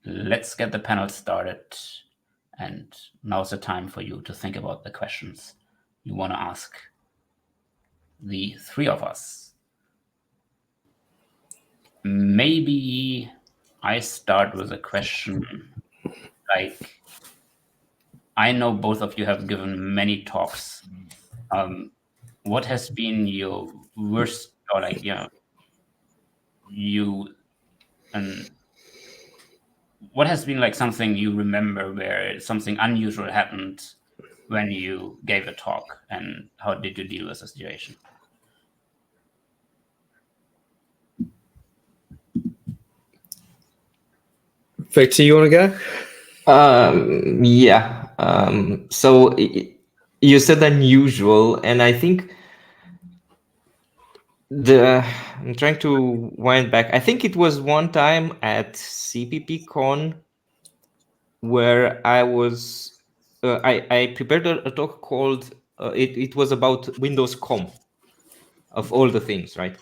let's get the panel started. And now's the time for you to think about the questions you want to ask the three of us. Maybe I start with a question like, I know both of you have given many talks. What has been your worst, or like, what has been like something you remember where something unusual happened when you gave a talk, and how did you deal with the situation? Victor, you want to go? Yeah. So you said unusual, and I think I'm trying to wind back. I think it was one time at CPPCon where I was I prepared a talk called it was about Windows COM, of all the things, right?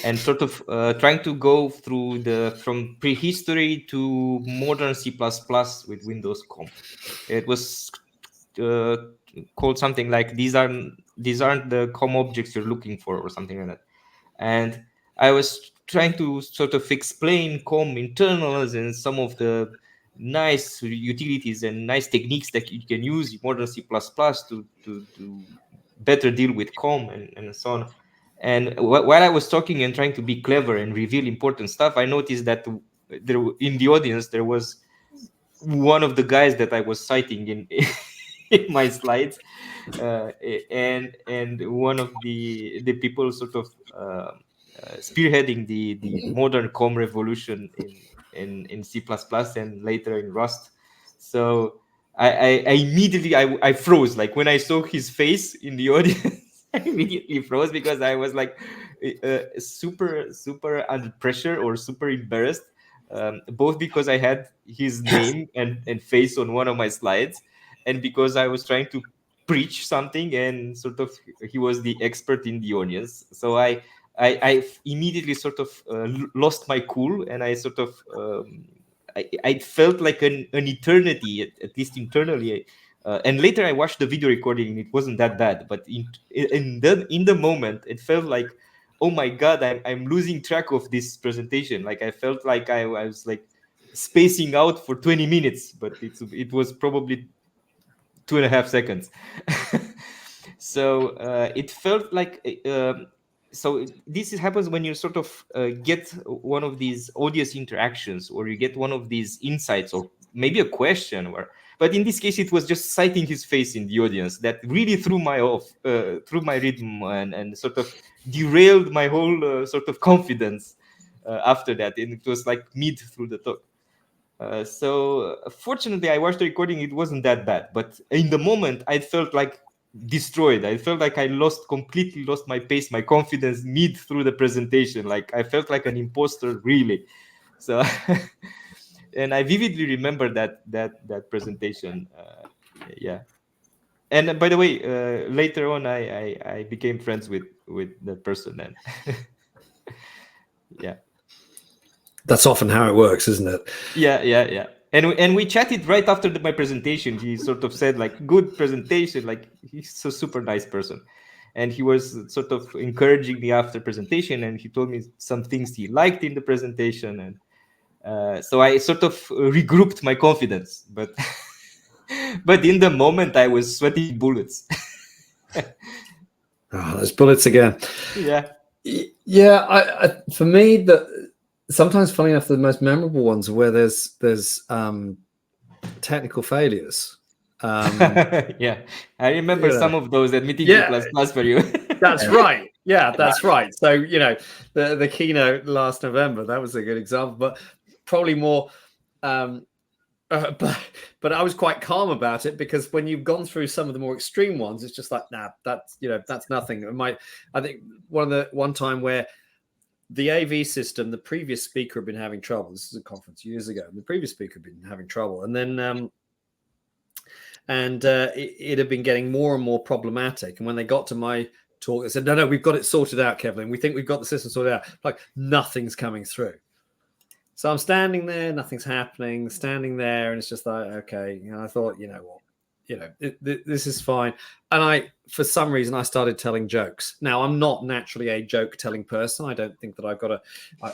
And sort of trying to go through from prehistory to modern C++ with Windows COM. It was called something like these aren't the COM objects you're looking for, or something like that. And I was trying to sort of explain COM internals and some of the nice utilities and nice techniques that you can use in modern C++ to better deal with COM and so on. And while I was talking and trying to be clever and reveal important stuff, I noticed that in the audience there was one of the guys that I was citing in my slides, and one of the people sort of spearheading the modern COM revolution in C++ and later in Rust. So I immediately I froze. Like when I saw his face in the audience, I immediately froze because I was like super under pressure or super embarrassed, both because I had his name and face on one of my slides, and because I was trying to preach something and sort of he was the expert in the audience. So I immediately sort of lost my cool, and I sort of I felt like an eternity, at least internally. And later I watched the video recording and it wasn't that bad, but in the moment it felt like, oh my God, I'm losing track of this presentation. Like I felt like I was like spacing out for 20 minutes, but it was probably 2.5 seconds. So it felt like so this happens when you sort of get one of these audience interactions, or you get one of these insights, or maybe a question, but in this case it was just citing his face in the audience that really threw my rhythm and sort of derailed my whole sort of confidence after that, and it was like mid through the talk. So fortunately I watched the recording, it wasn't that bad, but in the moment I felt like destroyed. I felt like I completely lost my pace, my confidence mid through the presentation. Like I felt like an imposter, really. So and I vividly remember that presentation. Yeah. And by the way, later on I became friends with that person, and yeah. That's often how it works, isn't it? Yeah. And we chatted right after my presentation. He sort of said like, good presentation. Like he's a super nice person. And he was sort of encouraging me after presentation, and he told me some things he liked in the presentation. And so I sort of regrouped my confidence, but but in the moment I was sweating bullets. Those bullets again. Yeah. I for me, sometimes, funny enough, the most memorable ones are where there's technical failures. Yeah, I remember some of those at Meeting C++ for you. That's right. Yeah, that's right. So the keynote last November, that was a good example, but probably more. But I was quite calm about it, because when you've gone through some of the more extreme ones, it's just like, nah, that's nothing. I think one time where the AV system, the previous speaker had been having trouble. This is a conference years ago. And the previous speaker had been having trouble, and then it had been getting more and more problematic. And when they got to my talk, they said, "No, we've got it sorted out, Kevlin. We think we've got the system sorted out." Like nothing's coming through. So I'm standing there, nothing's happening, standing there, and it's just like, okay, I thought, you know what, this is fine. And for some reason, I started telling jokes. Now, I'm not naturally a joke-telling person. I don't think that I've got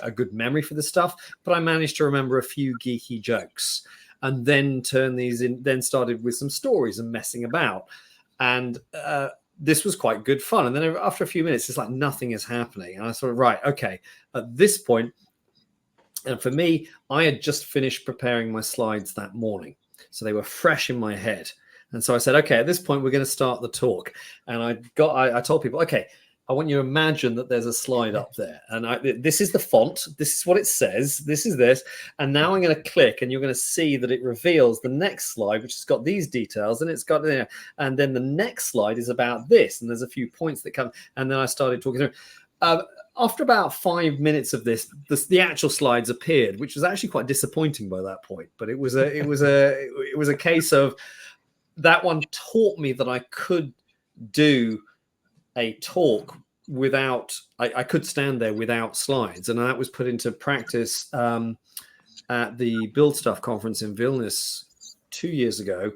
a good memory for this stuff, but I managed to remember a few geeky jokes, and then then started with some stories and messing about. And this was quite good fun. And then after a few minutes, it's like nothing is happening. And I sort of, right, okay, at this point, and for me, I had just finished preparing my slides that morning. So they were fresh in my head. And so I said, okay, at this point, we're going to start the talk. And I told people, okay, I want you to imagine that there's a slide up there. And this is the font. This is what it says. This is this. And now I'm going to click, and you're going to see that it reveals the next slide, which has got these details. And it's got, and then the next slide is about this. And there's a few points that come. And then I started talking through. After about 5 minutes of this, the actual slides appeared, which was actually quite disappointing by that point. But it was a case of that one taught me that I could do a talk without. I could stand there without slides, and that was put into practice at the Build Stuff conference in Vilnius 2 years ago,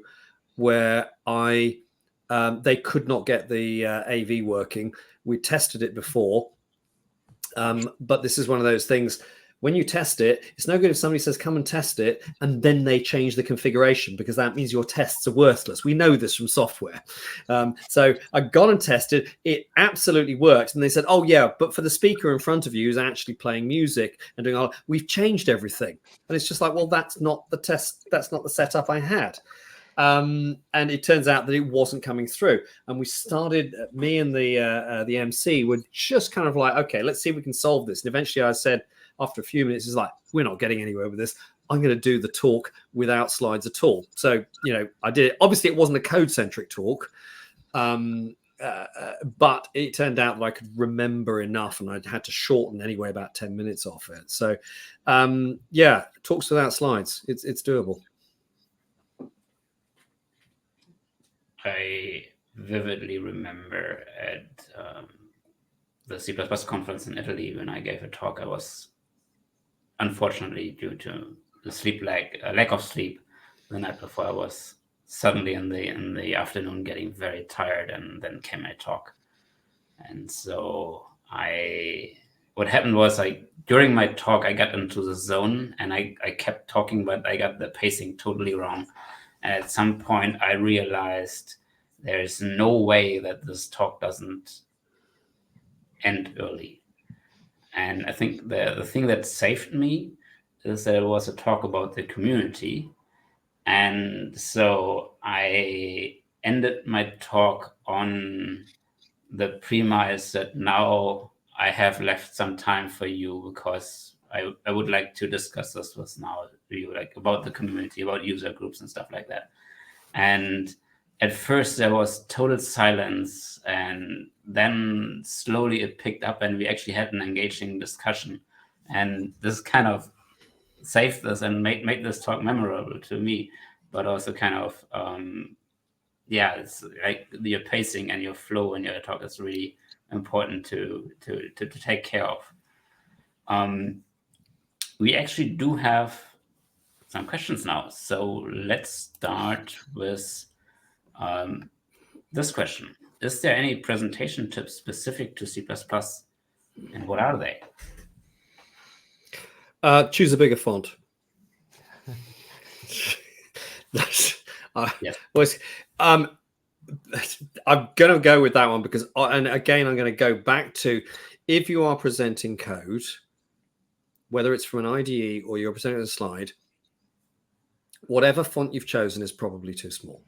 where they could not get the AV working. We tested it before. But this is one of those things, when you test it, it's no good if somebody says, come and test it, and then they change the configuration, because that means your tests are worthless. We know this from software. So I got and tested. It absolutely worked. And they said, oh, yeah, but for the speaker in front of you who's actually playing music and doing all, we've changed everything. And it's just like, well, that's not the test. That's not the setup I had. And it turns out that it wasn't coming through. And we started, me and the MC were just kind of like, okay, let's see if we can solve this. And eventually I said, after a few minutes, it's like, we're not getting anywhere with this. I'm going to do the talk without slides at all. So, I did it. Obviously, it wasn't a code-centric talk. But it turned out that I could remember enough, and I had to shorten anyway about 10 minutes off it. So, yeah, talks without slides. It's doable. I vividly remember at the C++ conference in Italy when I gave a talk. I was, unfortunately, due to the lack of sleep the night before, I was suddenly in the afternoon getting very tired, and then came my talk. And so what happened was, during my talk, I got into the zone, and I kept talking, but I got the pacing totally wrong. And at some point, I realized there is no way that this talk doesn't end early. And I think the thing that saved me is that it was a talk about the community. And so I ended my talk on the premise that now I have left some time for you, because I would like to discuss this with you, like about the community, about user groups and stuff like that. And at first there was total silence, and then slowly it picked up, and we actually had an engaging discussion. And this kind of saved this and made this talk memorable to me, but also kind of, it's like your pacing and your flow in your talk is really important to take care of. We actually do have some questions now. So let's start with this question. Is there any presentation tips specific to C++, and what are they? Choose a bigger font. Yes. I'm going to go with that one because, and again, I'm going to go back to, if you are presenting code, whether it's from an IDE or you're presenting a slide, whatever font you've chosen is probably too small.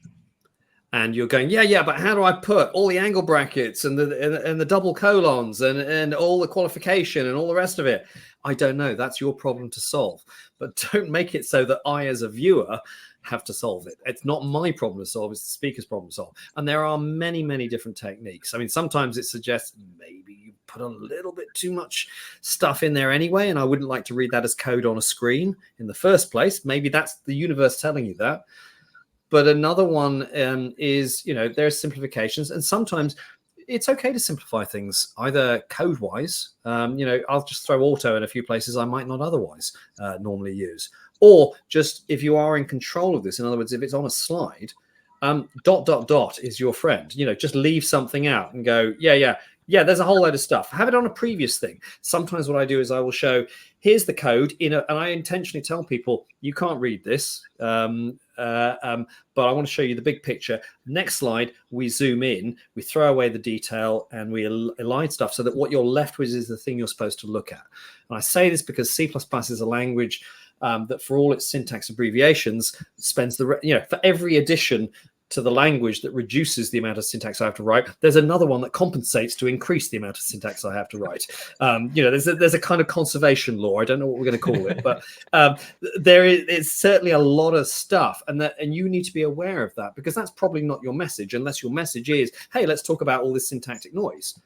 And you're going, yeah, but how do I put all the angle brackets and the double colons and all the qualification and all the rest of it? I don't know. That's your problem to solve. But don't make it so that I, as a viewer, have to solve it. It's not my problem to solve. It's the speaker's problem to solve. And there are many, many different techniques. I mean, sometimes it suggests maybe you put a little bit too much stuff in there anyway, and I wouldn't like to read that as code on a screen in the first place. Maybe that's the universe telling you that. But another one is, there are simplifications. And sometimes it's okay to simplify things, either code-wise. I'll just throw auto in a few places I might not otherwise normally use, or just if you are in control of this. In other words, if it's on a slide, ... is your friend. Just leave something out and go, yeah, there's a whole load of stuff. Have it on a previous thing. Sometimes what I do is I will show, here's the code and I intentionally tell people, you can't read this, but I want to show you the big picture. Next slide, we zoom in, we throw away the detail, and we align stuff so that what you're left with is the thing you're supposed to look at. And I say this because C++ is a language that, for all its syntax abbreviations, spends for every addition to the language that reduces the amount of syntax I have to write, there's another one that compensates to increase the amount of syntax I have to write. There's a kind of conservation law. I don't know what we're going to call it, but it's certainly a lot of stuff, and you need to be aware of that, because that's probably not your message, unless your message is, hey, let's talk about all this syntactic noise.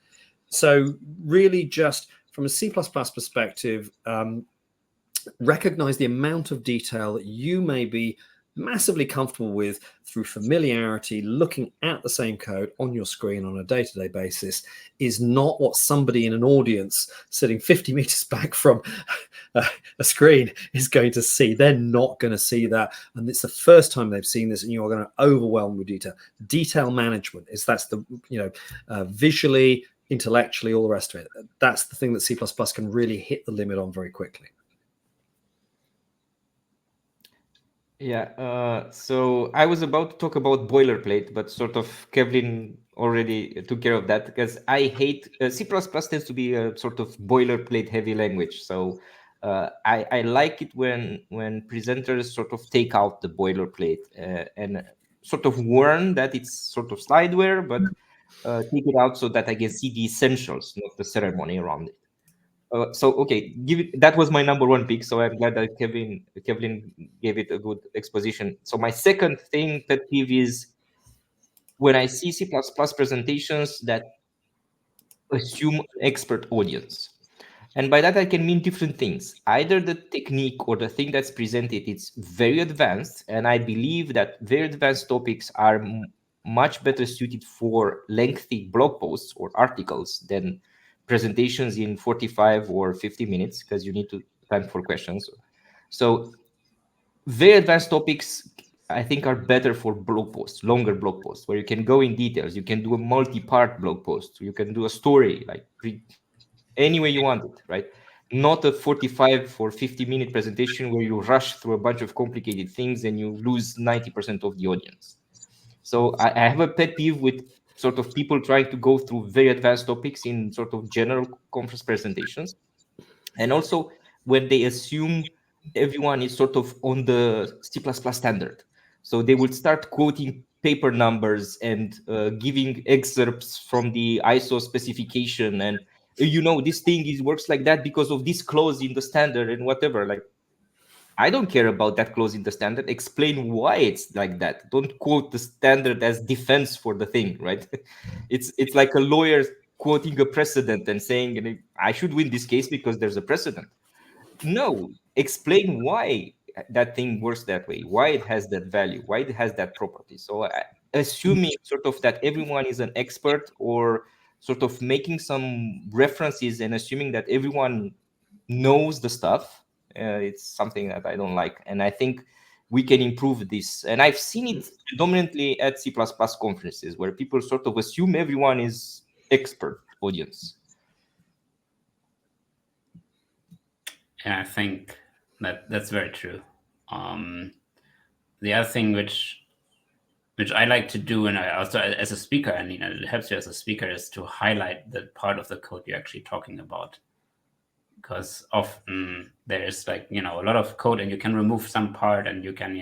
So really, just from a C++ perspective, recognize the amount of detail that you may be massively comfortable with through familiarity. Looking at the same code on your screen on a day-to-day basis is not what somebody in an audience sitting 50 meters back from a screen is going to see. They're not going to see that, and it's the first time they've seen this, and you are going to overwhelm with detail. Detail management that's the visually, intellectually, all the rest of it. That's the thing that C++ can really hit the limit on very quickly. Yeah, so I was about to talk about boilerplate, but sort of Kevlin already took care of that, because I hate C++ tends to be a sort of boilerplate heavy language. So I like it when presenters sort of take out the boilerplate and sort of warn that it's sort of slideware, but take it out so that I can see the essentials, not the ceremony around it. Okay, that was my number one pick. So I'm glad that Kevlin gave it a good exposition. So my second thing, pet peeve, is when I see C++ presentations that assume an expert audience. And by that, I can mean different things. Either the technique or the thing that's presented, it's very advanced. And I believe that very advanced topics are much better suited for lengthy blog posts or articles than presentations in 45 or 50 minutes, because you need time for questions. So very advanced topics, I think, are better for blog posts, longer blog posts, where you can go in details. You can do a multi-part blog post. You can do a story, like any way you want it, right? Not a 45 or 50-minute presentation where you rush through a bunch of complicated things and you lose 90% of the audience. So I have a pet peeve with sort of people trying to go through very advanced topics in sort of general conference presentations. And also when they assume everyone is sort of on the C++ standard. So they would start quoting paper numbers and giving excerpts from the ISO specification, and this thing works like that because of this clause in the standard and whatever. Like, I don't care about that clause in the standard. Explain why it's like that. Don't quote the standard as defense for the thing, right? It's like a lawyer quoting a precedent and saying, I should win this case because there's a precedent. No, explain why that thing works that way, why it has that value, why it has that property. So assuming sort of that everyone is an expert, or sort of making some references and assuming that everyone knows the stuff, it's something that I don't like. And I think we can improve this. And I've seen it predominantly at C++ conferences, where people sort of assume everyone is expert audience. Yeah, I think that's very true. The other thing which I like to do, and I also as a speaker, and it helps you as a speaker, is to highlight the part of the code you're actually talking about. Because often there is a lot of code, and you can remove some part, and you can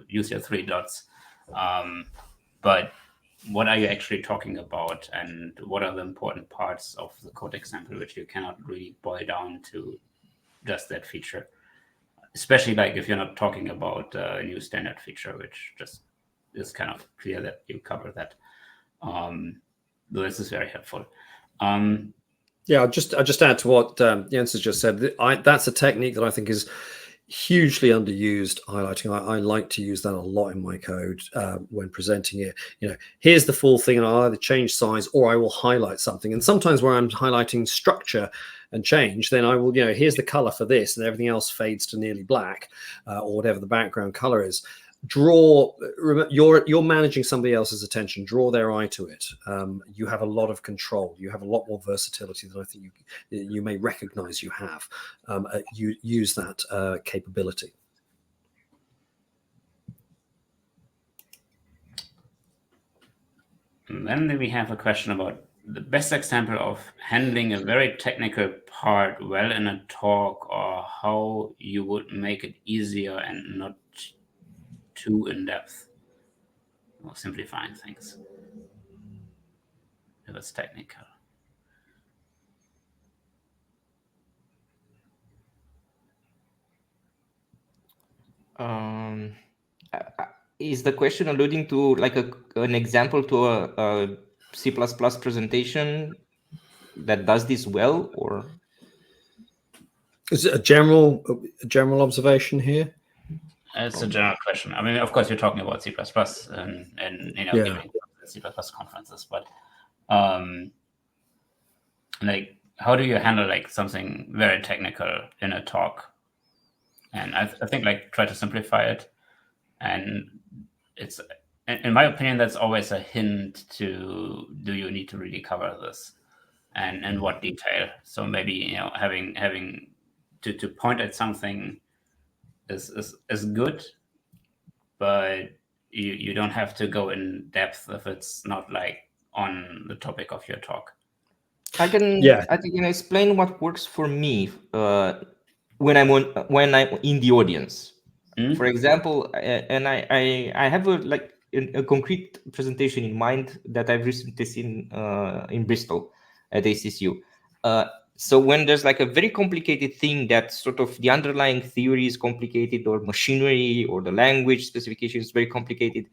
use your 3 dots. But what are you actually talking about, and what are the important parts of the code example, which you cannot really boil down to just that feature, especially if you're not talking about a new standard feature, which just is kind of clear that you cover that. This is very helpful. Yeah, I'll just add to what Jens has just said. That's a technique that I think is hugely underused highlighting. I like to use that a lot in my code when presenting it. Here's the full thing, and I'll either change size or I will highlight something. And sometimes where I'm highlighting structure and change, then I will, here's the color for this, and everything else fades to nearly black, or whatever the background color is. You're managing somebody else's attention. Draw their eye to it. You have a lot of control. You have a lot more versatility than I think you may recognize you have. You use that capability. And then we have a question about the best example of handling a very technical part well in a talk, or how you would make it easier and not too in-depth, or simplifying things if it's technical. Is the question alluding to like an example to a C++ presentation that does this well, or is it a general observation here? It's a general question. I mean, of course, you're talking about C++ and giving C++ conferences, but like, how do you handle like something very technical in a talk? And I think like try to simplify it, and it's, in my opinion, that's always a hint to, do you need to really cover this, and in what detail? So maybe having to point at something is good, but you don't have to go in depth if it's not like on the topic of your talk. I can explain what works for me when I'm in the audience. For example, and I have a concrete presentation in mind that I've recently seen in Bristol at ACCU. So when there's like a very complicated thing that sort of the underlying theory is complicated, or machinery or the language specification is very complicated,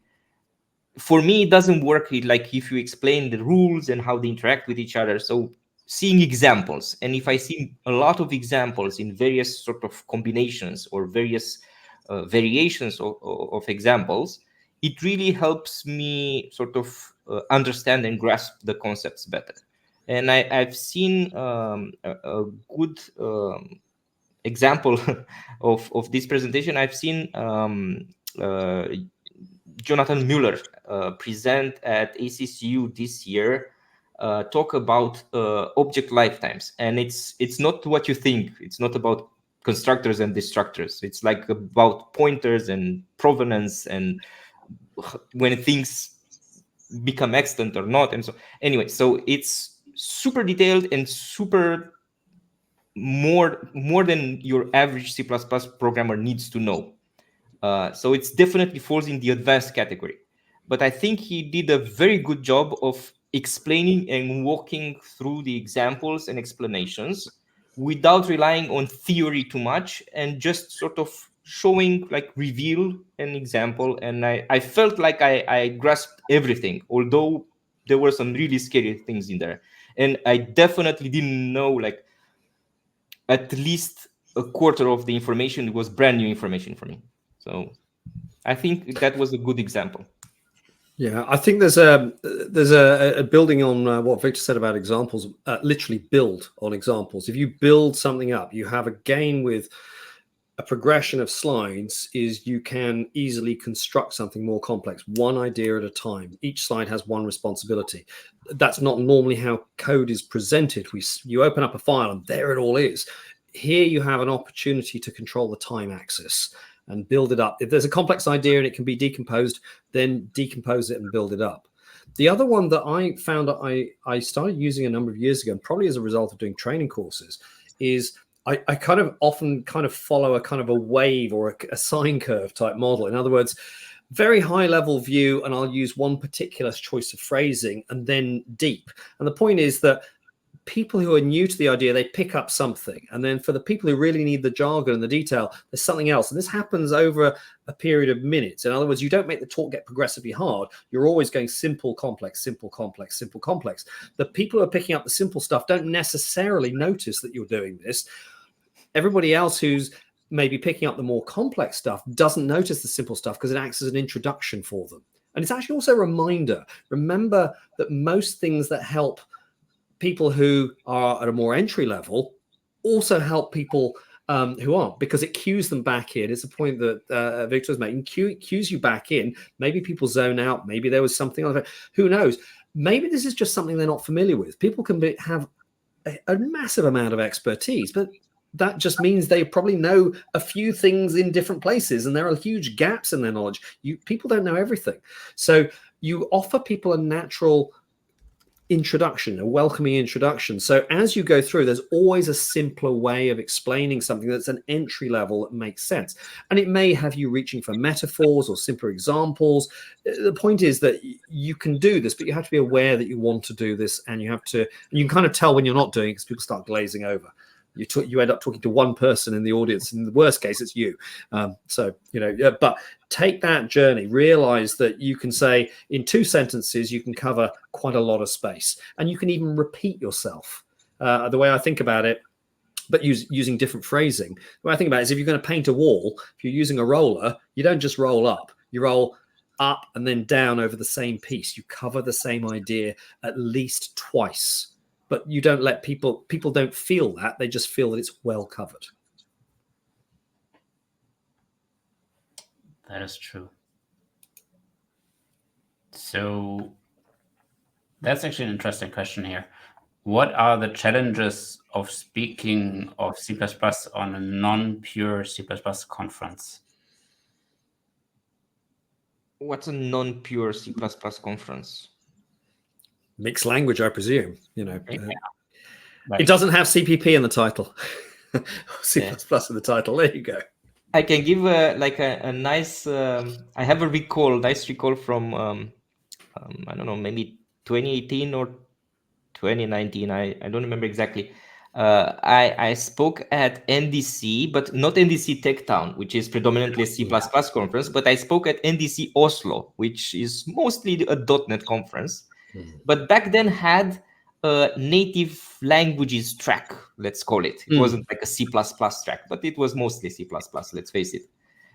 for me it doesn't work like if you explain the rules and how they interact with each other. So seeing examples, and if I see a lot of examples in various sort of combinations or various variations of examples, it really helps me sort of understand and grasp the concepts better. And I've seen a good example of this presentation. I've seen Jonathan Mueller present at ACCU this year, talk about object lifetimes. And it's not what you think. It's not about constructors and destructors. It's like about pointers and provenance and when things become extant or not. And so anyway, so it's super detailed and super more than your average C++ programmer needs to know. So it's definitely falls in the advanced category. But I think he did a very good job of explaining and walking through the examples and explanations without relying on theory too much, and just sort of showing, like, reveal an example. And I felt like I grasped everything, although there were some really scary things in there. And I definitely didn't know, like, at least a quarter of the information was brand new information for me. So I think that was a good example. Yeah, I think there's a building on what Victor said about examples. Literally build on examples. If you build something up, you have a gain with a progression of slides. Is you can easily construct something more complex, one idea at a time. Each slide has one responsibility. That's not normally how code is presented. You open up a file and there it all is. Here you have an opportunity to control the time axis and build it up. If there's a complex idea and it can be decomposed, then decompose it and build it up. The other one that I found that I started using a number of years ago, and probably as a result of doing training courses, is I kind of often kind of follow a kind of a wave or a sine curve type model. In other words, very high level view, and I'll use one particular choice of phrasing, and then deep. And the point is that people who are new to the idea, they pick up something. And then for the people who really need the jargon and the detail, there's something else. And this happens over a period of minutes. In other words, you don't make the talk get progressively hard. You're always going simple, complex, simple, complex, simple, complex. The people who are picking up the simple stuff don't necessarily notice that you're doing this. Everybody else who's maybe picking up the more complex stuff doesn't notice the simple stuff because it acts as an introduction for them. And it's actually also a reminder. Remember that most things that help people who are at a more entry level also help people who aren't, because it cues them back in. It's a point that Victor was making. Cues you back in. Maybe people zone out. Maybe there was something like that. Who knows? Maybe this is just something they're not familiar with. People can have a massive amount of expertise, but that just means they probably know a few things in different places, and there are huge gaps in their knowledge. People don't know everything. So you offer people a natural introduction, a welcoming introduction. So as you go through, there's always a simpler way of explaining something that's an entry level that makes sense. And it may have you reaching for metaphors or simpler examples. The point is that you can do this, but you have to be aware that you want to do this, and you can kind of tell when you're not doing it because people start glazing over. You end up talking to one person in the audience. In the worst case, it's you. But take that journey. Realize that you can say in 2 sentences, you can cover quite a lot of space, and you can even repeat yourself. The way I think about it, but using different phrasing. The way I think about it is, if you're going to paint a wall, if you're using a roller, you don't just roll up. You roll up and then down over the same piece. You cover the same idea at least twice. But you don't let people don't feel that. They just feel that it's well covered. That is true. So that's actually an interesting question here. What are the challenges of speaking of C++ on a non-pure C++ conference? What's a non-pure C++ conference? Mixed language, I presume. Like, it doesn't have CPP in the title. C++ in the title. There you go. I can give a nice. I have a nice recall from I don't know, maybe 2018 or 2019. I don't remember exactly. I spoke at NDC, but not NDC Tech Town, which is predominantly a C++ conference, but I spoke at NDC Oslo, which is mostly a .NET conference. But back then had a native languages track, let's call it. It wasn't like a C++ track, but it was mostly C++, let's face it.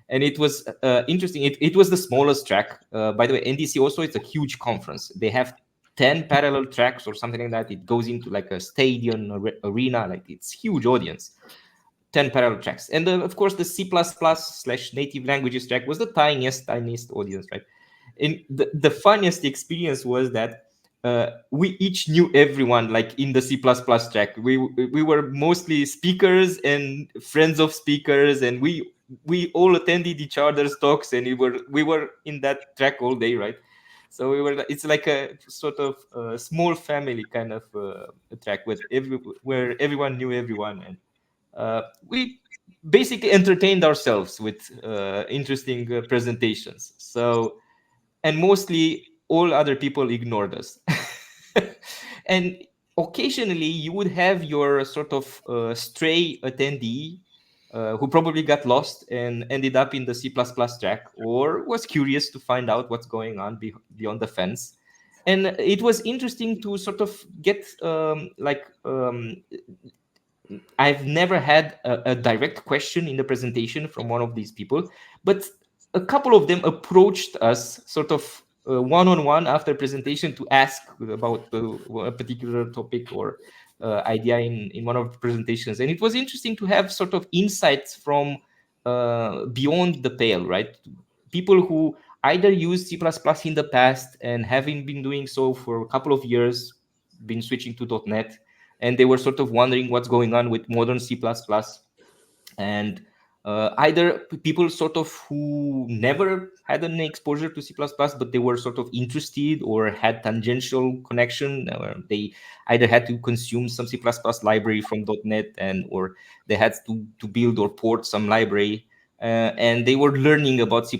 And it was interesting. It was the smallest track. By the way, NDC also, it's a huge conference. They have 10 parallel tracks or something like that. It goes into like a stadium arena, like it's huge audience. 10 parallel tracks. And of course, the C++/native languages track was the tiniest audience, right? And the funniest experience was that we each knew everyone, like in the C++ track. We were mostly speakers and friends of speakers, and we all attended each other's talks, and we were in that track all day, right? So it's like a sort of small family kind of track where everyone knew everyone, and we basically entertained ourselves with interesting presentations. So, and mostly all other people ignored us. And occasionally you would have your sort of stray attendee who probably got lost and ended up in the C++ track, or was curious to find out what's going on beyond the fence. And it was interesting to sort of get I've never had a direct question in the presentation from one of these people, but a couple of them approached us sort of one-on-one after presentation to ask about a particular topic or idea in one of the presentations. And it was interesting to have sort of insights from beyond the pale, right? People who either used C++ in the past and having been doing so for a couple of years, been switching to .NET, and they were sort of wondering what's going on with modern C++. And either people sort of who never had any exposure to C++, but they were sort of interested or had tangential connection, or they either had to consume some C++ library from .NET, or they had to build or port some library, and they were learning about C++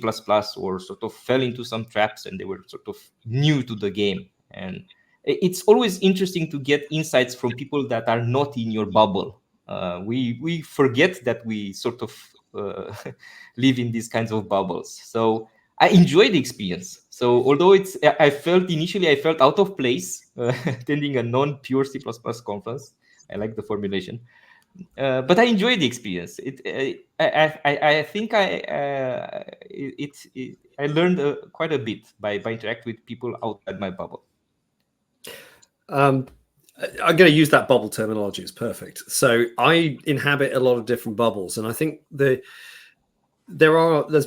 or sort of fell into some traps, and they were sort of new to the game. And it's always interesting to get insights from people that are not in your bubble. We forget that we sort of live in these kinds of bubbles. So I enjoyed the experience. So although I felt out of place attending a non-pure C++ conference. I like the formulation. But I enjoyed the experience. I think I learned quite a bit by interacting with people outside my bubble. I'm going to use that bubble terminology. It's perfect. So I inhabit a lot of different bubbles, and I think there's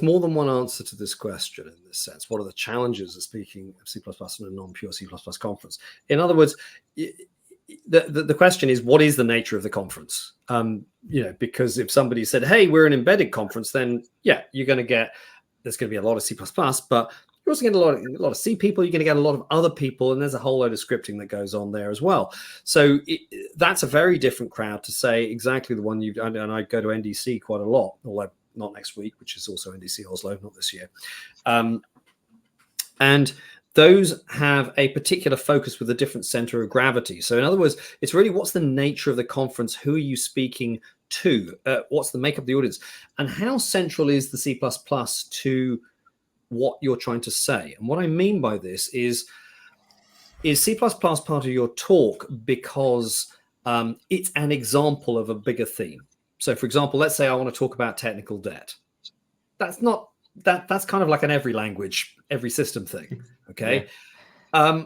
more than one answer to this question in this sense. What are the challenges of speaking of C++ in a non-pure C++ conference? In other words, the question is, what is the nature of the conference? Because if somebody said, hey, we're an embedded conference, then yeah, there's going to be a lot of C++, but you're also getting a lot of C people. You're going to get a lot of other people, and there's a whole load of scripting that goes on there as well. So that's a very different crowd to say exactly the one and I go to NDC quite a lot, although not next week, which is also NDC Oslo, not this year. And those have a particular focus with a different center of gravity. So in other words, it's really what's the nature of the conference? Who are you speaking to? What's the makeup of the audience? And how central is the C++ to what you're trying to say? And what I mean by this is C++ part of your talk because it's an example of a bigger theme. So for example, let's say I want to talk about technical debt. That's kind of like an every language, every system thing. Okay. Yeah.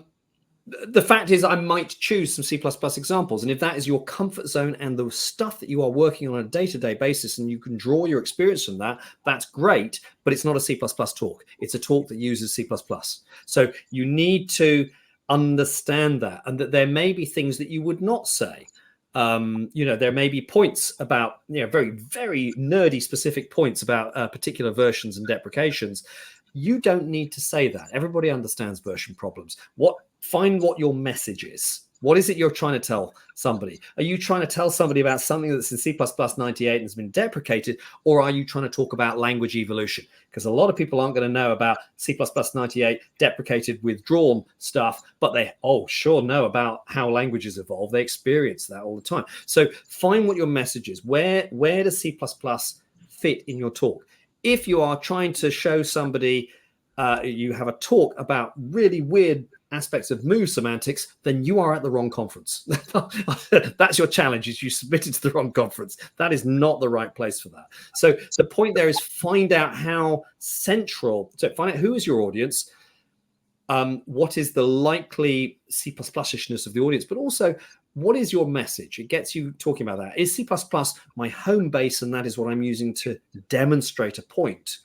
The fact is I might choose some C++ examples. And if that is your comfort zone and the stuff that you are working on a day-to-day basis and you can draw your experience from that, that's great, but it's not a C++ talk. It's a talk that uses C++. So you need to understand that, and that there may be things that you would not say. There may be points about, very, very nerdy specific points about particular versions and deprecations. You don't need to say that. Everybody understands version problems. Find what your message is. What is it you're trying to tell somebody? Are you trying to tell somebody about something that's in C++ 98 and has been deprecated, or are you trying to talk about language evolution? Because a lot of people aren't going to know about C++ 98 deprecated withdrawn stuff, but they sure know about how languages evolve. They experience that all the time. So find what your message is. Where does C++ fit in your talk? If you are trying to show somebody you have a talk about really weird aspects of move semantics, then you are at the wrong conference. That's your challenge, is you submitted to the wrong conference. That is not the right place for that. So the point there is find out how central, so find out who is your audience, what is the likely C++ishness of the audience, but also what is your message? It gets you talking about that. Is C++ my home base and that is what I'm using to demonstrate a point?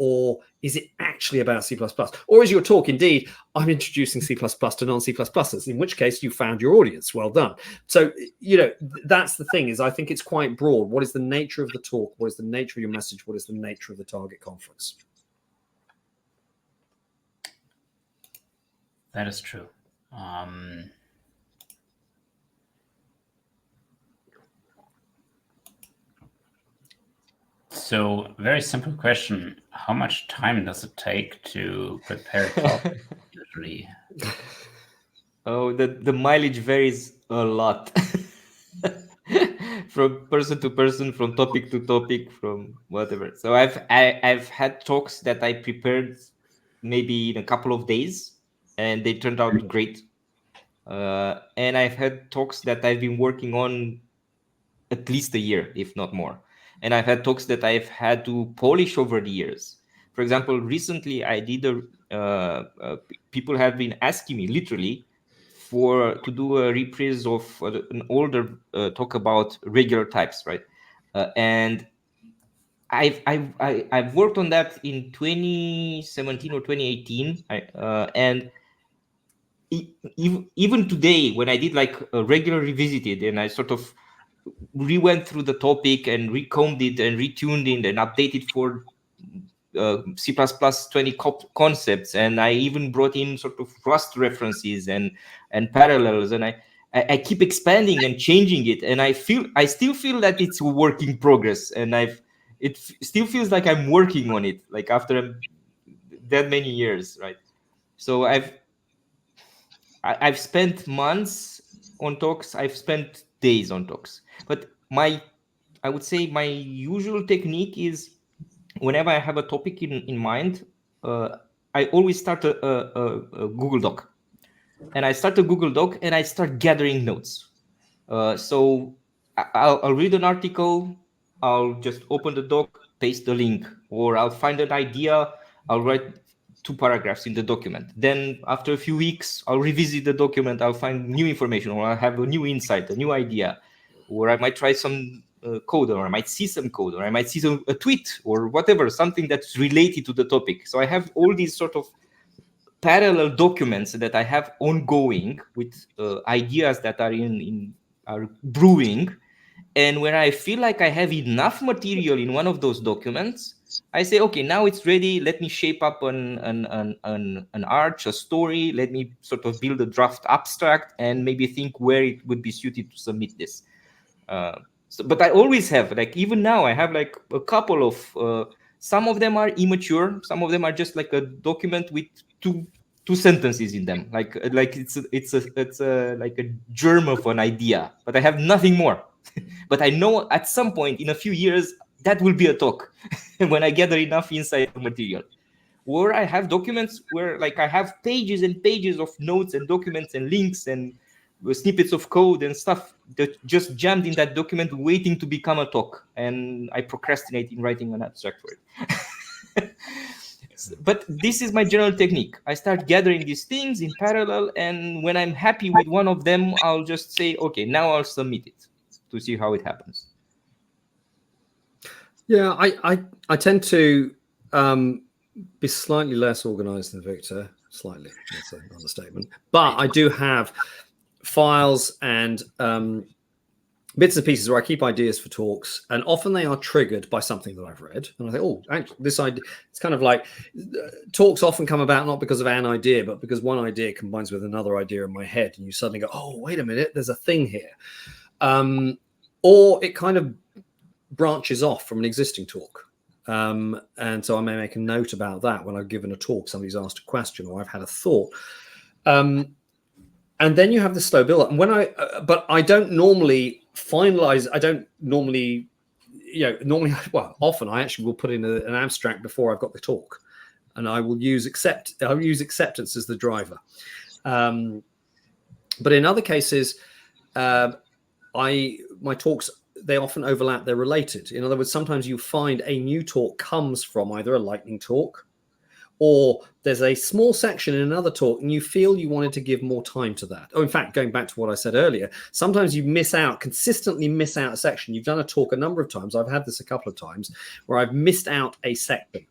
Or is it actually about C++? Or is your talk indeed, I'm introducing C++ to non-C++, in which case you found your audience. Well done. So, that's the thing, is I think it's quite broad. What is the nature of the talk? What is the nature of your message? What is the nature of the target conference? That is true. So, very simple question. How much time does it take to prepare a talk usually? Oh, the mileage varies a lot. From person to person, from topic to topic, from whatever. So I've had talks that I prepared maybe in a couple of days and they turned out great. And I've had talks that I've been working on at least a year, if not more. And I've had talks that I've had to polish over the years. For example, recently I did people have been asking me literally to do a reprise of an older talk about regular types, right? And I've worked on that in 2017 or 2018, and even today, when I did like a regular revisited and I sort of re-went through the topic and recombed it and retuned it and updated for C++ 20 concepts, and I even brought in sort of Rust references and parallels, and I keep expanding and changing it, and I still feel that it's a work in progress, and it still feels like I'm working on it, like after that many years, right? So I've spent months on talks, I've spent days on talks, but I would say my usual technique is, whenever I have a topic in mind, I always start a Google Doc. And I start a Google Doc and I start gathering notes. So I'll read an article, I'll just open the doc, paste the link, or I'll find an idea, I'll write 2 paragraphs in the document. Then after a few weeks, I'll revisit the document, I'll find new information, or I'll have a new insight, a new idea, or I might try some code, or I might see some code, or I might see a tweet, or whatever, something that's related to the topic. So I have all these sort of parallel documents that I have ongoing with ideas that are brewing. And when I feel like I have enough material in one of those documents, I say, okay, now it's ready. Let me shape up an arch, a story. Let me sort of build a draft abstract and maybe think where it would be suited to submit this. But I always have, like, even now, I have like a couple of, some of them are immature. Some of them are just like a document with two sentences in them. Like it's like a germ of an idea, but I have nothing more. But I know at some point in a few years, that will be a talk when I gather enough insight material. Or I have documents where like I have pages and pages of notes and documents and links and snippets of code and stuff that just jammed in that document waiting to become a talk. And I procrastinate in writing an abstract for it. But this is my general technique. I start gathering these things in parallel. And when I'm happy with one of them, I'll just say, okay, now I'll submit it to see how it happens. Yeah, I tend to be slightly less organized than Victor. Slightly, that's an understatement. But I do have files and bits and pieces where I keep ideas for talks, and often they are triggered by something that I've read. And I think, oh, actually, this idea, it's kind of like talks often come about not because of an idea, but because one idea combines with another idea in my head. And you suddenly go, oh, wait a minute, there's a thing here. Or it kind of branches off from an existing talk. And so I may make a note about that when I've given a talk, somebody's asked a question or I've had a thought. And then you have the slow build up. And but I don't normally finalize. I don't normally, often I actually will put in an abstract before I've got the talk, and I will use acceptance as the driver. But in other cases, my talks, they often overlap, they're related. In other words, sometimes you find a new talk comes from either a lightning talk, or there's a small section in another talk and you feel you wanted to give more time to that. Oh, in fact, going back to what I said earlier, sometimes you consistently miss out a section. You've done a talk a number of times. I've had this a couple of times where I've missed out a section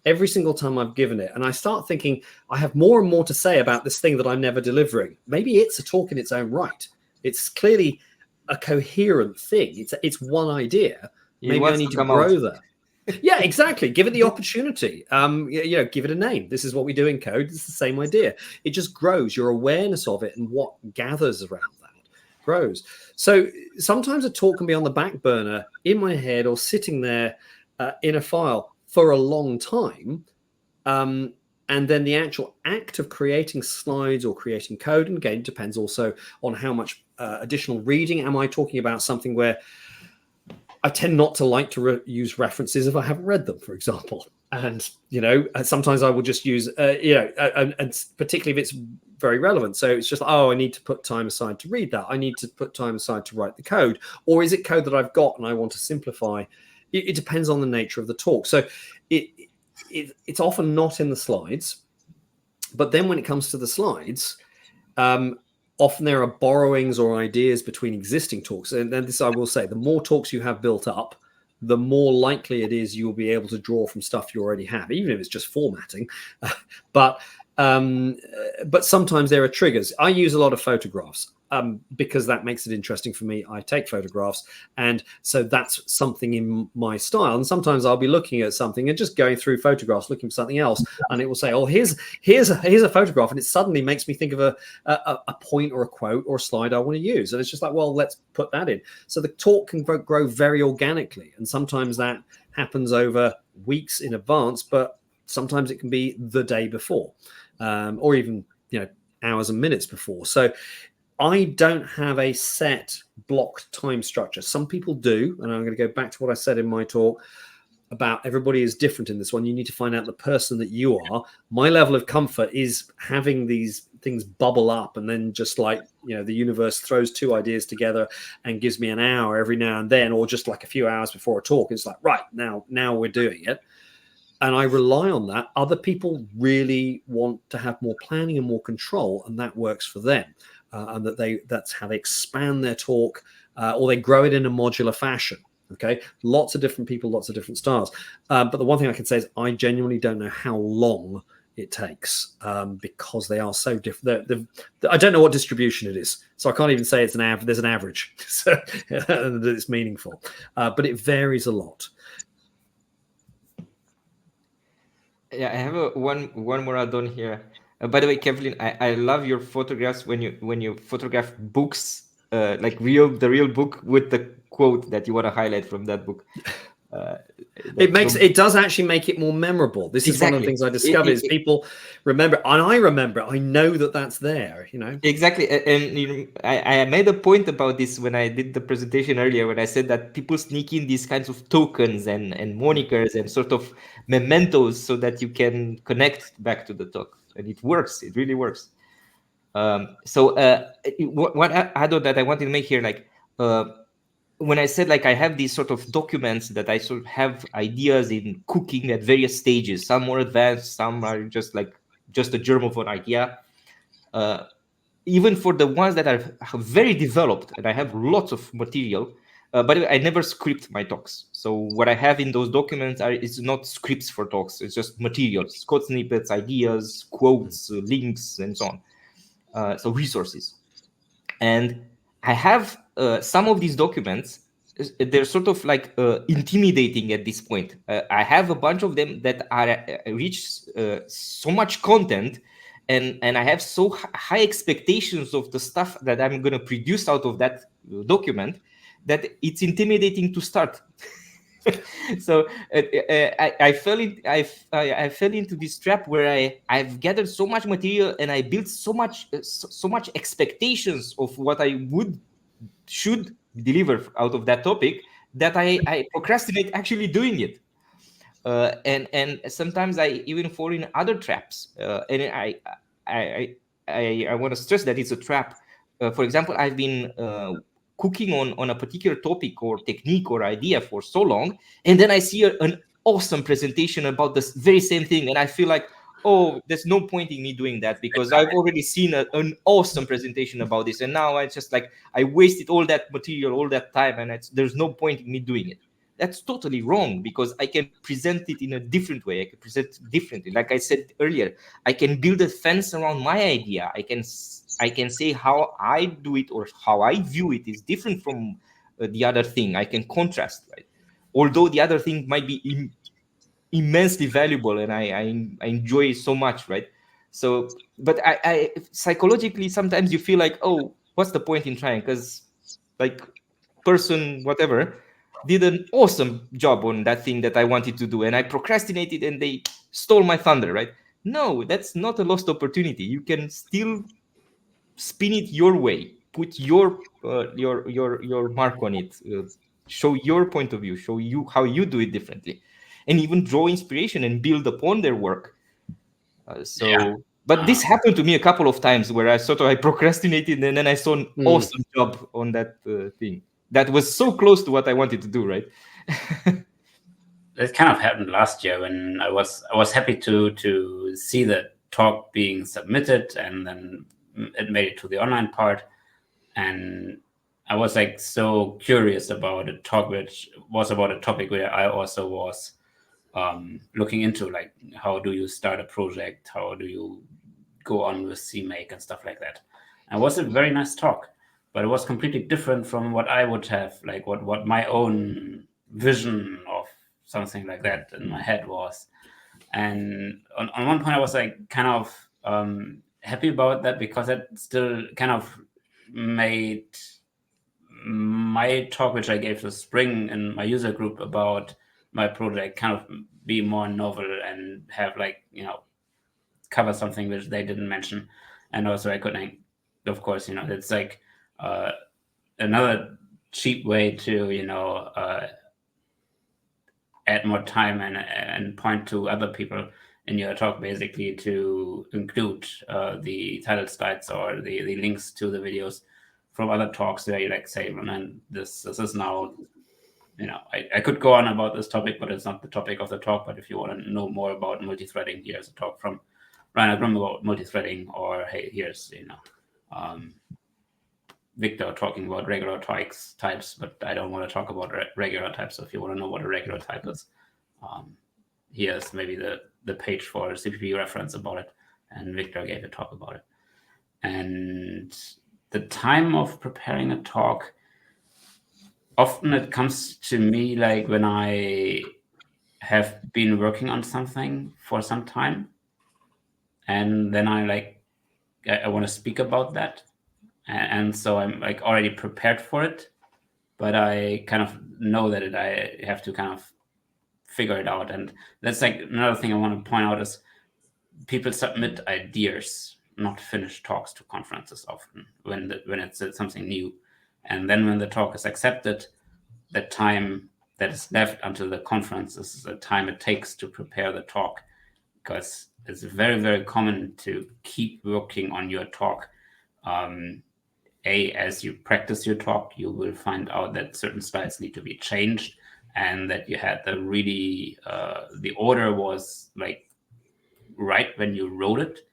every single time I've given it. And I start thinking, I have more and more to say about this thing that I'm never delivering. Maybe it's a talk in its own right. It's clearly a coherent thing. It's one idea. Maybe I need to grow that. Yeah, exactly. Give it the opportunity. Give it a name. This is what we do in code. It's the same idea. It just grows. Your awareness of it and what gathers around that grows. So sometimes a talk can be on the back burner in my head or sitting there in a file for a long time. And then the actual act of creating slides or creating code, and again, it depends also on how much additional reading. Am I talking about something where I tend not to like to use references if I haven't read them, for example. And, sometimes I will just use, and particularly if it's very relevant. So it's just, I need to put time aside to read that. I need to put time aside to write the code. Or is it code that I've got and I want to simplify? It depends on the nature of the talk. So it's often not in the slides. But then when it comes to the slides, often there are borrowings or ideas between existing talks. And then this, I will say, the more talks you have built up, the more likely it is you'll be able to draw from stuff you already have, even if it's just formatting. But sometimes there are triggers. I use a lot of photographs because that makes it interesting for me. I take photographs. And so that's something in my style. And sometimes I'll be looking at something and just going through photographs, looking for something else. And it will say, oh, here's a photograph. And it suddenly makes me think of a point or a quote or a slide I want to use. And it's just like, well, let's put that in. So the talk can grow very organically. And sometimes that happens over weeks in advance, but sometimes it can be the day before, or even, hours and minutes before. So I don't have a set blocked time structure. Some people do. And I'm going to go back to what I said in my talk about everybody is different in this one. You need to find out the person that you are. My level of comfort is having these things bubble up, and then just like, you know, the universe throws two ideas together and gives me an hour every now and then, or just like a few hours before a talk. It's like, right, now we're doing it. And I rely on that. Other people really want to have more planning and more control, and that works for them. And that's how they expand their talk, or they grow it in a modular fashion. Okay, lots of different people, lots of different styles. But the one thing I can say is I genuinely don't know how long it takes, because they are so different. I don't know what distribution it is, so I can't even say it's an average. There's an average, so that it's meaningful, but it varies a lot. Yeah, I have one more add-on here. By the way, Kevlin, I love your photographs when you photograph books, like the real book with the quote that you want to highlight from that book. It does actually make it more memorable. This is one of the things I discovered is people remember, and I remember. I know that that's there. You know exactly, and you know, I made a point about this when I did the presentation earlier, when I said that people sneak in these kinds of tokens and monikers and sort of mementos so that you can connect back to the talk, and it works. It really works. So what add-on that I wanted to make here, like. When I said like I have these sort of documents that I sort of have ideas in cooking at various stages, some more advanced, some are just a germ of an idea. Even for the ones that are very developed and I have lots of material, by the way, I never script my talks. So what I have in those documents is not scripts for talks. It's just materials, code snippets, ideas, quotes, links, and so on. So resources. And I have some of these documents, they're sort of like intimidating at this point. I have a bunch of them that are reach so much content, and I have so high expectations of the stuff that I'm going to produce out of that document that it's intimidating to start. So I fell into this trap where I've gathered so much material and I built so much expectations of what I should deliver out of that topic that I procrastinate actually doing it. And sometimes I even fall in other traps. And I want to stress that it's a trap. For example, I've been cooking on a particular topic or technique or idea for so long, and then I see an awesome presentation about this very same thing, and I feel like, oh, there's no point in me doing that because I've already seen an awesome presentation about this, and now I just like I wasted all that material, all that time, and there's no point in me doing it. That's totally wrong because I can present it in a different way. I can present it differently. Like I said earlier, I can build a fence around my idea. I can say how I do it or how I view it is different from the other thing. I can contrast, right? Although the other thing might be immensely valuable and I enjoy it so much, right? So, but I psychologically sometimes you feel like, oh, what's the point in trying? Because like person whatever did an awesome job on that thing that I wanted to do, and I procrastinated and they stole my thunder, right? No, that's not a lost opportunity. You can still spin it your way, put your mark on it, show your point of view, show you how you do it differently, and even draw inspiration and build upon their work. But this happened to me a couple of times where I procrastinated and then I saw an awesome job on that thing that was so close to what I wanted to do, right? It kind of happened last year when I was happy to see the talk being submitted, and then it made it to the online part, and I was like so curious about a talk which was about a topic where I also was looking into, like how do you start a project, how do you go on with CMake and stuff like that. And it was a very nice talk, but it was completely different from what I would have, like what my own vision of something like that in my head was. And on one point I was like kind of happy about that because it still kind of made my talk, which I gave this spring in my user group about my project, kind of be more novel and have like, cover something which they didn't mention. And also I could, of course, it's like another cheap way to, add more time and point to other people in your talk basically to include the title slides or the links to the videos from other talks where you like say, man, this is now, I could go on about this topic, but it's not the topic of the talk. But if you want to know more about multi-threading, here's a talk from Ryan Grim about multi-threading, or hey, here's Victor talking about regular types, but I don't want to talk about regular types. So if you want to know what a regular type is, here's maybe the page for CPP reference about it, and Victor gave a talk about it. And the time of preparing a talk, often it comes to me like when I have been working on something for some time, and then I want to speak about that, and so I'm like already prepared for it, but I kind of know that I have to kind of figure it out. And that's like another thing I want to point out is people submit ideas, not finished talks, to conferences often when it's something new, and then when the talk is accepted, the time that is left until the conference is the time it takes to prepare the talk, because it's very, very common to keep working on your talk. As you practice your talk, you will find out that certain slides need to be changed, and that you had the order was like right when you wrote it,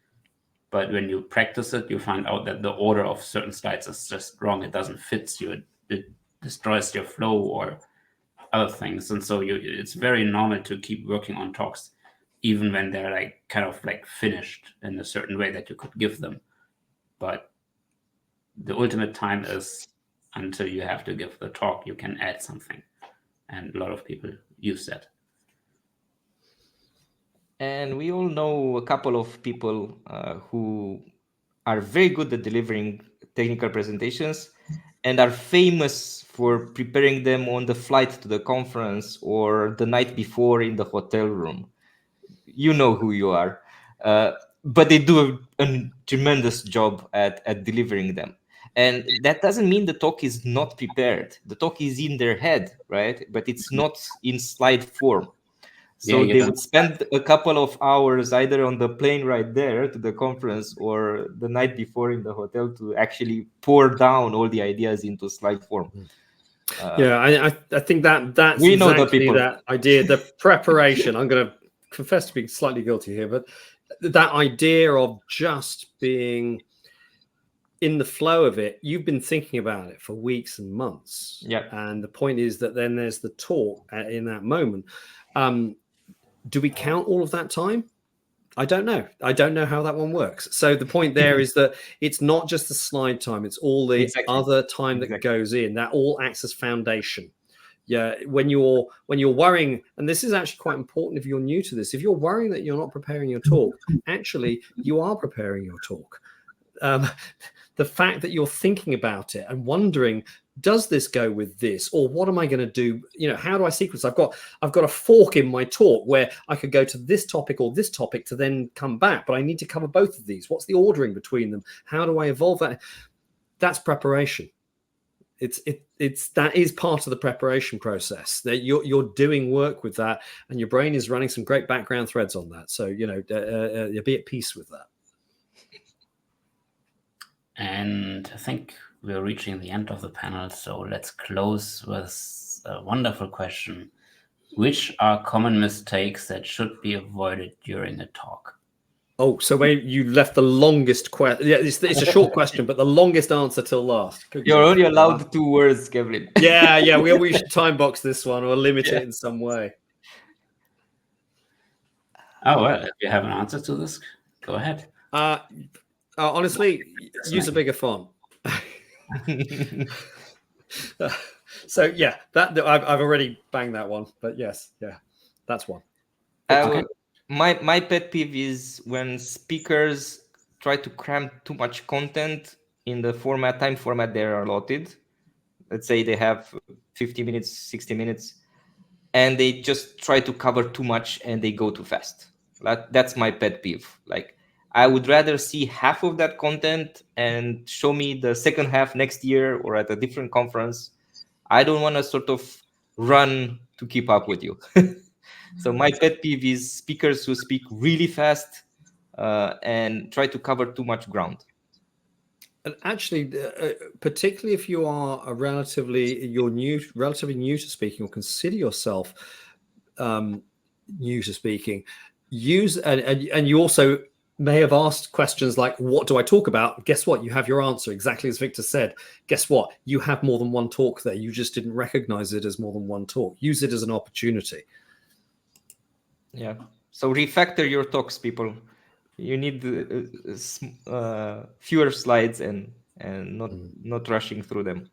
but when you practice it, you find out that the order of certain slides is just wrong. It doesn't fit you. It destroys your flow or other things. And so it's very normal to keep working on talks, even when they're like kind of like finished in a certain way that you could give them. But the ultimate time is until you have to give the talk, you can add something. And a lot of people use that. And we all know a couple of people who are very good at delivering technical presentations and are famous for preparing them on the flight to the conference or the night before in the hotel room. You know who you are. But they do a tremendous job at delivering them. And that doesn't mean the talk is not prepared. The talk is in their head, right? But it's not in slide form. So they would spend a couple of hours either on the plane right there to the conference or the night before in the hotel to actually pour down all the ideas into slide form. I think that's we know exactly that idea, the preparation. I'm going to confess to being slightly guilty here, but that idea of just being in the flow of it, you've been thinking about it for weeks and months. Yeah. And the point is that then there's the talk in that moment. Do we count all of that time? I don't know. I don't know how that one works. So the point there is that it's not just the slide time, it's all the other time that goes in. That all acts as foundation. Yeah, when you're worrying, and this is actually quite important if you're new to this, if you're worrying that you're not preparing your talk, actually you are preparing your talk. The fact that you're thinking about it and wondering, does this go with this, or what am I going to do? How do I sequence? I've got a fork in my talk where I could go to this topic or this topic to then come back, but I need to cover both of these. What's the ordering between them? How do I evolve that? That's preparation. That is part of the preparation process, that you're doing work with that, and your brain is running some great background threads on that. So you'll be at peace with that. And I think we're reaching the end of the panel, so let's close with a wonderful question. Which are common mistakes that should be avoided during a talk? Oh, so you left the longest question. Yeah, it's a short question, but the longest answer till last. You're only allowed 2 words, Kevlin. Yeah, we should time box this one or limit it in some way. Oh, well, if you have an answer to this, go ahead. Honestly, use a bigger font. So yeah, that I've already banged that one, but yes, yeah, that's one. Okay. My pet peeve is when speakers try to cram too much content in the time format they're allotted. Let's say they have 50 minutes, 60 minutes, and they just try to cover too much and they go too fast. That's my pet peeve. Like, I would rather see half of that content and show me the second half next year or at a different conference. I don't want to sort of run to keep up with you. So my pet peeve is speakers who speak really fast and try to cover too much ground. And actually, particularly if you are relatively new to speaking, or consider yourself new to speaking, and you also may have asked questions like, what do I talk about? Guess what? You have your answer, exactly as Victor said. Guess what? You have more than one talk there. You just didn't recognize it as more than one talk. Use it as an opportunity. Yeah. So refactor your talks, people. You need fewer slides and not rushing through them.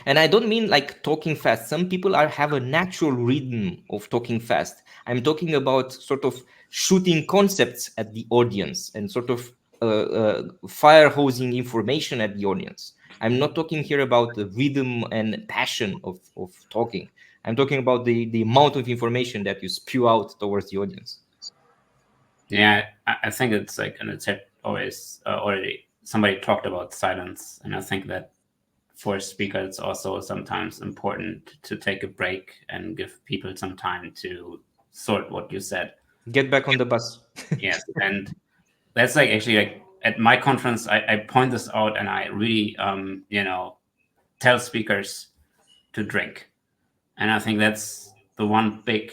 And I don't mean like talking fast. Some people have a natural rhythm of talking fast. I'm talking about sort of shooting concepts at the audience and sort of fire hosing information at the audience. I'm not talking here about the rhythm and passion of talking. I'm talking about the amount of information that you spew out towards the audience. Yeah, I think it's like, and it's always already somebody talked about silence, and I think that for a speaker, it's also sometimes important to take a break and give people some time to sort what you said. Get back on the bus. Yes, and that's like actually like at my conference, I point this out, and I really tell speakers to drink, and I think that's the one big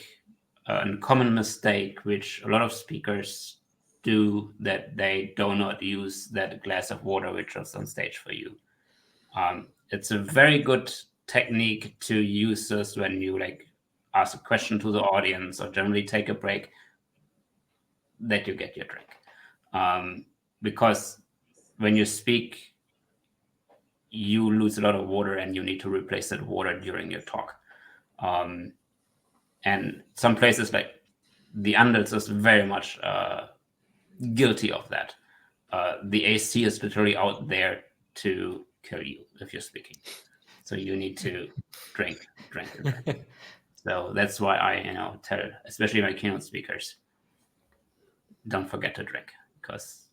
and common mistake which a lot of speakers do, that they do not use that glass of water which was on stage for you. It's a very good technique to use this when you like ask a question to the audience or generally take a break, that you get your drink. Because when you speak, you lose a lot of water and you need to replace that water during your talk. And some places like the Andals is very much guilty of that. The AC is literally out there to kill you if you're speaking. So you need to drink. So that's why I tell, especially my keynote speakers, don't forget to drink, because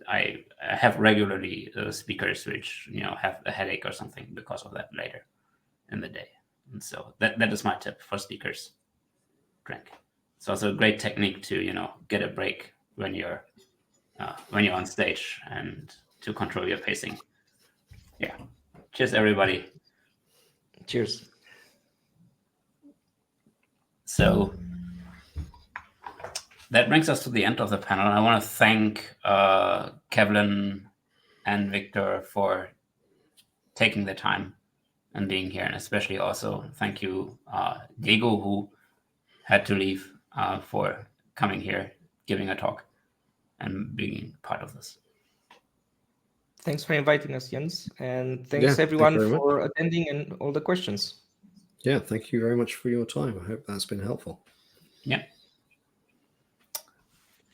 I have regularly speakers which have a headache or something because of that later in the day. And so that is my tip for speakers: drink. It's also a great technique to get a break when you're on stage and to control your pacing. Yeah. Cheers, everybody. Cheers. So that brings us to the end of the panel. I want to thank Kevlin and Victor for taking the time and being here, and especially also thank you, Diego, who had to leave, for coming here, giving a talk, and being part of this. Thanks for inviting us, Jens, and thanks everyone for attending and all the questions. Yeah, thank you very much for your time. I hope that's been helpful. Yeah.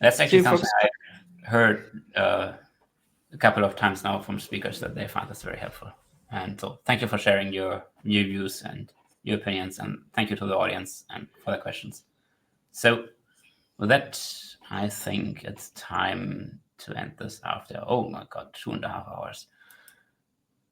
That's actually something I've heard a couple of times now from speakers, that they find this very helpful. And so thank you for sharing your views and your opinions, and thank you to the audience and for the questions. So with that, I think it's time to end this after, oh my God, 2.5 hours.